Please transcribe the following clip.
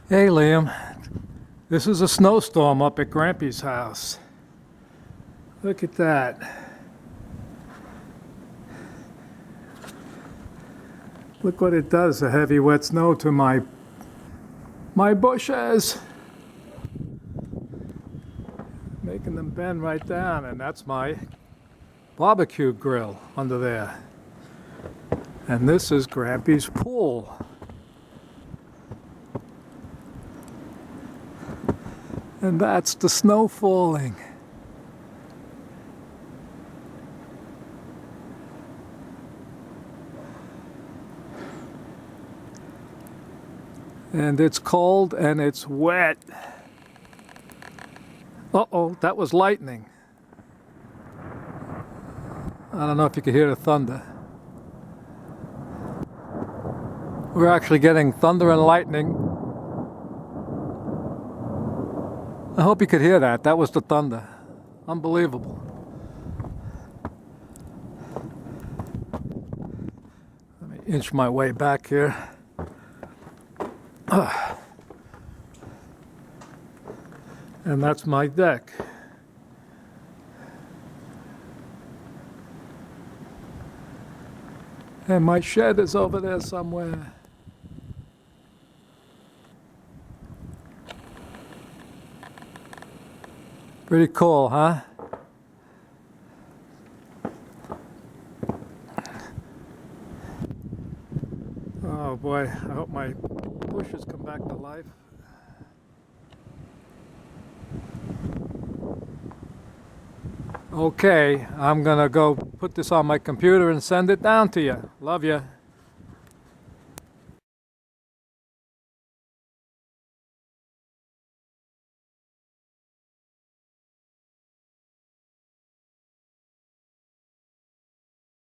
Hey Liam, this is a snowstorm up at Grampy's house. Look at that. Look what it does, the heavy wet snow to my bushes. Making them bend right down, and that's my barbecue grill under there. And this is Grampy's pool. And that's the snow falling. And it's cold and it's wet. Uh-oh, that was lightning. I don't know if you could hear the thunder. We're actually getting thunder and lightning. I hope you could hear that. That was the thunder. Unbelievable. Let me inch my way back here. And that's my deck. And my shed is over there somewhere. Pretty cool, huh? Oh boy, I hope my bushes come back to life. Okay, I'm gonna go put this on my computer and send it down to you. Love you.